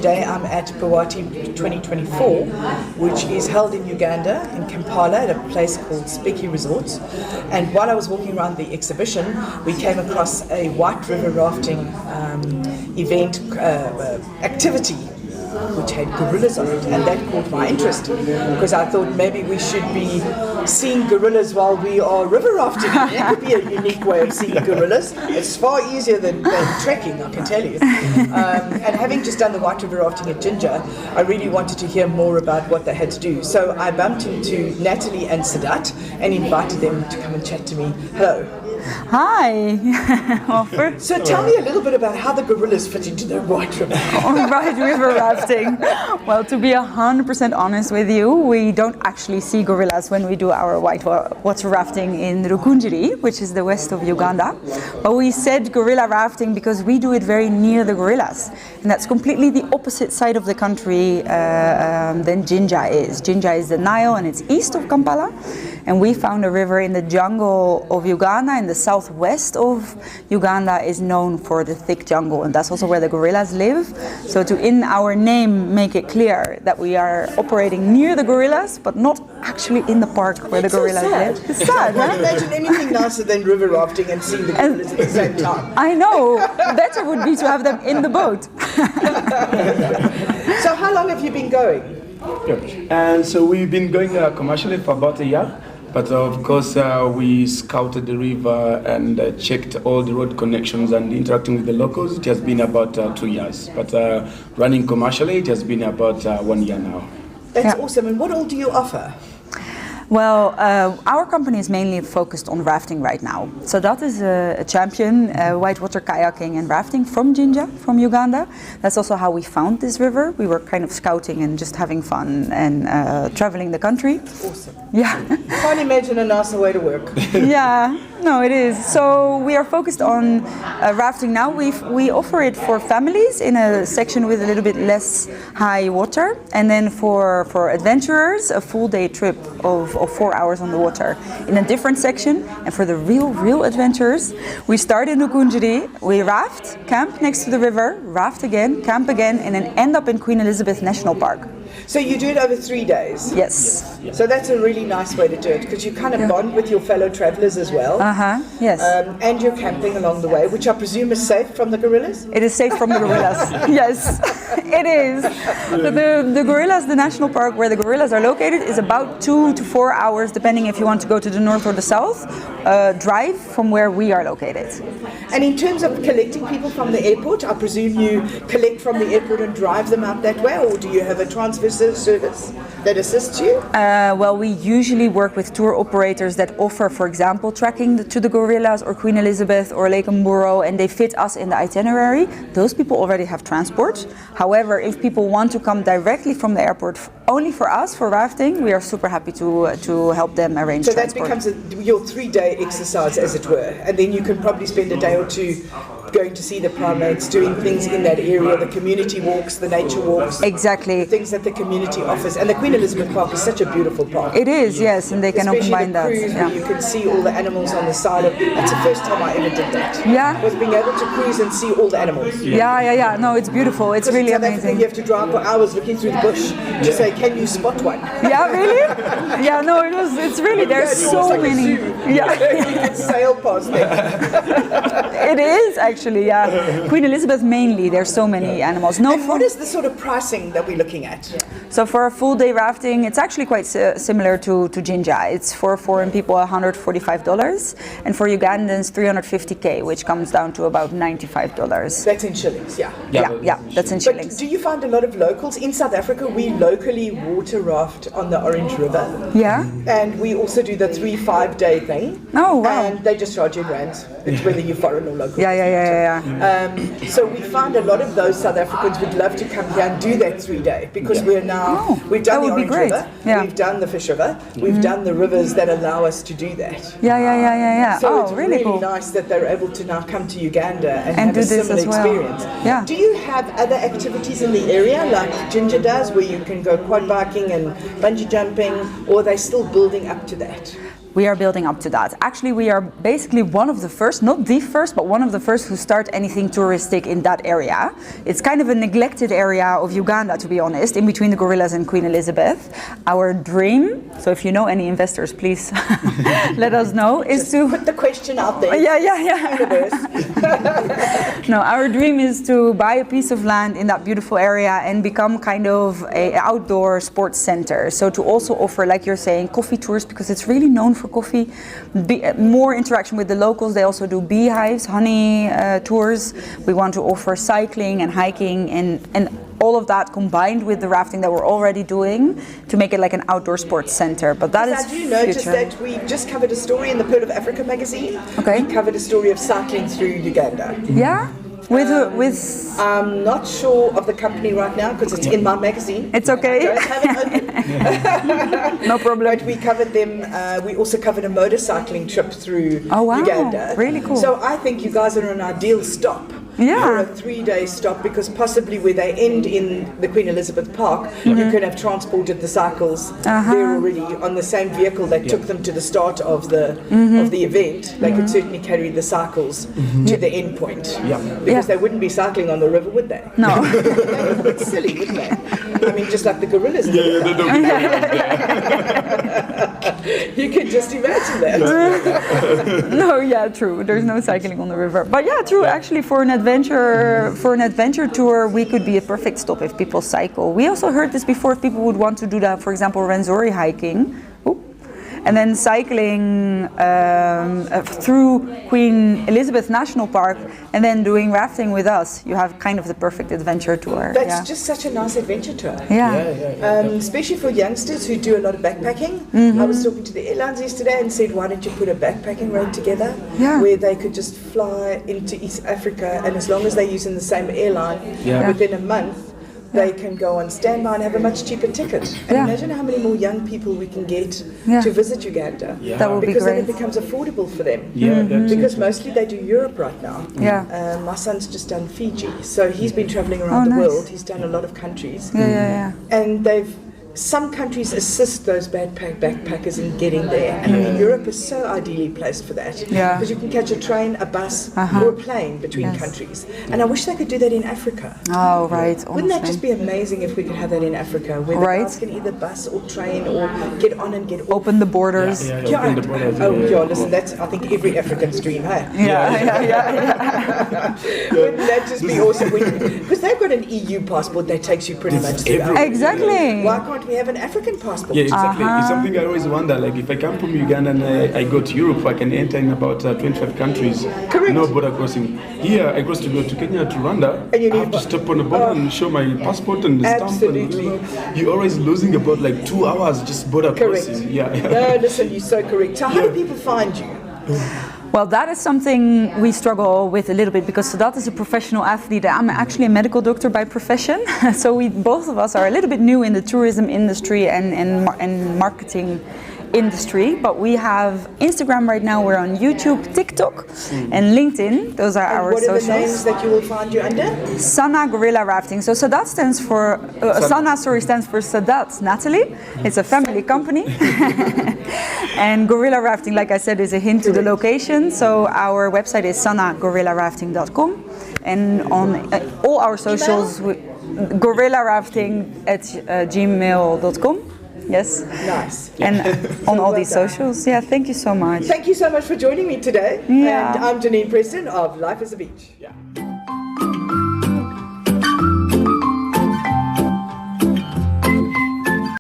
today I'm at Bwindi 2024, which is held in Uganda, in Kampala, at a place called Specky Resorts. And while I was walking around the exhibition, we came across a white river rafting event activity which had gorillas on it, and that caught my interest because I thought maybe we should be seeing gorillas while we are river rafting. That could be a unique way of seeing gorillas. It's far easier than trekking, I can tell you. And having just done the white river rafting at Ginger, I really wanted to hear more about what they had to do. So I bumped into Nathalie and Sadat and invited them to come and chat to me. Hello. Hi. So tell me a little bit about how the gorillas fit into the white river. White river rafting. Well, to be 100% honest with you, we don't actually see gorillas when we do our white water rafting in Rukungiri, which is the west of Uganda. But we said gorilla rafting because we do it very near the gorillas. And that's completely the opposite side of the country than Jinja is. Jinja is the Nile and it's east of Kampala. And we found a river in the jungle of Uganda, in the southwest of Uganda, is known for the thick jungle, and that's also where the gorillas live. So to, in our name, make it clear that we are operating near the gorillas, but not actually in the park where the gorillas live. It's sad, I can't imagine anything nicer than river rafting and seeing the gorillas at the same time. I know. Better would be to have them in the boat. So how long have you been going? And so we've been going commercially for about a year. But of course, we scouted the river and checked all the road connections and interacting with the locals. It has been about 2 years. But running commercially, it has been about 1 year now. That's awesome. And what all do you offer? Well, our company is mainly focused on rafting right now. So that is a champion, whitewater kayaking and rafting from Jinja, from Uganda. That's also how we found this river. We were kind of scouting and just having fun and traveling the country. Awesome. Yeah. Can't imagine a nicer way to work. Yeah, no, it is. So we are focused on rafting now. We offer it for families in a section with a little bit less high water. And then for adventurers, a full day trip of 4 hours on the water in a different section. And for the real adventurers, we start in Rukungiri, we raft, camp next to the river, raft again, camp again, and then end up in Queen Elizabeth National Park. So you do it over 3 days? Yes. So that's a really nice way to do it because you kind of bond with your fellow travelers as well. Yes. And you're camping along the way, which I presume is safe from the gorillas? It is safe from the gorillas. Yes, it is. The gorillas, the national park where the gorillas are located, is about 2 to 4 hours, depending if you want to go to the north or the south, drive from where we are located. And in terms of collecting people from the airport, I presume you collect from the airport and drive them out that way, or do you have a transfer service that assists you? Well, we usually work with tour operators that offer, for example, tracking to the gorillas or Queen Elizabeth or Lake Mburo, and they fit us in the itinerary. Those people already have transport. However, if people want to come directly from the airport only for us, for rafting, we are super happy to help them arrange transport. So that becomes your 3-day exercise, as it were, and then you can probably spend a day or two going to see the primates, doing things in that area, the community walks, the nature walks. Exactly. Things that the community offers. And the Queen Elizabeth Park is such a beautiful park. It is, yes, and they can combine that. Especially the cruise where you can see all the animals on the side of it. That's the first time I ever did that. Yeah. Was being able to cruise and see all the animals. Yeah. No, it's beautiful. It's really amazing. You have to drive for hours looking through the bush to say, can you spot one? Yeah, really? Yeah, no, it's really, there's so many. Yeah. You can sail past them. It is actually, yeah. Queen Elizabeth mainly, there's so many animals. And what is the sort of pricing that we're looking at? So for a full day rafting, it's actually quite similar to Jinja. It's for foreign people $145, and for Ugandans $350K, which comes down to about $95. That's in shillings, yeah. Yeah, that's in shillings. But do you find a lot of locals in South Africa? We locally water raft on the Orange River. Yeah. And we also do the 3-5 day thing. Oh, wow. And they just charge you in rands. It's whether you're foreign or local. Yeah. So we find a lot of those South Africans would love to come here and do that 3-day because we've done the Orange River, we've done the Fish River, we've done the rivers that allow us to do that. Yeah. So it's really cool. nice that they're able to now come to Uganda and have a similar experience. Yeah. Do you have other activities in the area like Ginger does where you can go quad biking and bungee jumping, or are they still building up to that? we are building up to that. Actually, we are basically one of the first, not the first, but one of the first who start anything touristic in that area. It's kind of a neglected area of Uganda, to be honest, in between the gorillas and Queen Elizabeth. Our dream, so if you know any investors, please let us know, is Just to put the question out there. Yeah. Universe. No, our dream is to buy a piece of land in that beautiful area and become kind of an outdoor sports center. So to also offer, like you're saying, coffee tours, because it's really known for coffee, more interaction with the locals. They also do beehives, honey tours. We want to offer cycling and hiking and all of that combined with the rafting that we're already doing to make it like an outdoor sports center. But that is Now, do you notice future. that we just covered a story in the Pearl of Africa magazine? Okay. We covered a story of cycling through Uganda. Yeah? With I'm not sure of the company right now because it's in my magazine. It's okay. I don't have it open. No problem. But we covered them. We also covered a motorcycling trip through Oh, wow. Uganda. Really cool. So I think you guys are an ideal stop. Yeah. For a 3-day stop, because possibly where they end in the Queen Elizabeth Park, you could have transported the cycles there already on the same vehicle that took them to the start of the event. They could certainly carry the cycles to the end point. Because they wouldn't be cycling on the river, would they? No. That would be a bit silly, wouldn't they? I mean, just like the gorillas. You could just imagine that. No, yeah, true. There's no cycling on the river. But yeah, true. Actually, for an adventure tour, we could be a perfect stop if people cycle. We also heard this before, if people would want to do that, for example, Rwenzori hiking. And then cycling through Queen Elizabeth National Park and then doing rafting with us. You have kind of the perfect adventure tour. That's just such a nice adventure tour. Yeah. Especially for youngsters who do a lot of backpacking. I was talking to the airlines yesterday and said, why don't you put a backpacking road together where they could just fly into East Africa, and as long as they're using the same airline, within a month, they can go on standby and have a much cheaper ticket. And imagine how many more young people we can get to visit Uganda. That would be because great. then it becomes affordable for them. That's Because mostly they do Europe right now. My son's just done Fiji, so he's been traveling around the world. He's done a lot of countries. And some countries assist those backpackers in getting there. And I mean, Europe is so ideally placed for that. Because you can catch a train, a bus, or a plane between countries. And I wish they could do that in Africa. Oh, right. Wouldn't that just be amazing if we could have that in Africa, where the guys can either bus or train or get on and get off? Open the borders. Open the borders. Listen, that's, I think, every African's dream, hey? Wouldn't that just be awesome? Because they've got an EU passport that takes you pretty much throughout. Exactly. Why can't we have an African passport? Yeah, exactly. It's something I always wonder. Like, if I come from Uganda and I go to Europe, I can enter in about 25 countries. Correct. No border crossing. Here, I go to Kenya, to Rwanda. And you I have to stop on the border and show my passport and the stamp. Absolutely. And you're always losing about like 2 hours just border crossing. No, listen, you're so correct. So how do people find you? Well, that is something we struggle with a little bit, because Sadat is a professional athlete. I'm actually a medical doctor by profession. So both of us are a little bit new in the tourism industry and marketing industry. But we have Instagram right now, we're on YouTube, TikTok and LinkedIn. Those are our What are socials. the names that you will find you under? SANA Gorilla Rafting. So Sadat stands for, SANA stands for Sadat Nathalie. It's a family company. And Gorilla Rafting, like I said, is a hint to the location. So our website is sanagorillaRafting.com. And on all our socials, gorillarafting@gmail.com. Yes. Nice. And on all these socials. Yeah, thank you so much. Thank you so much for joining me today. Yeah. And I'm Geniene Preston of Life is a Beach.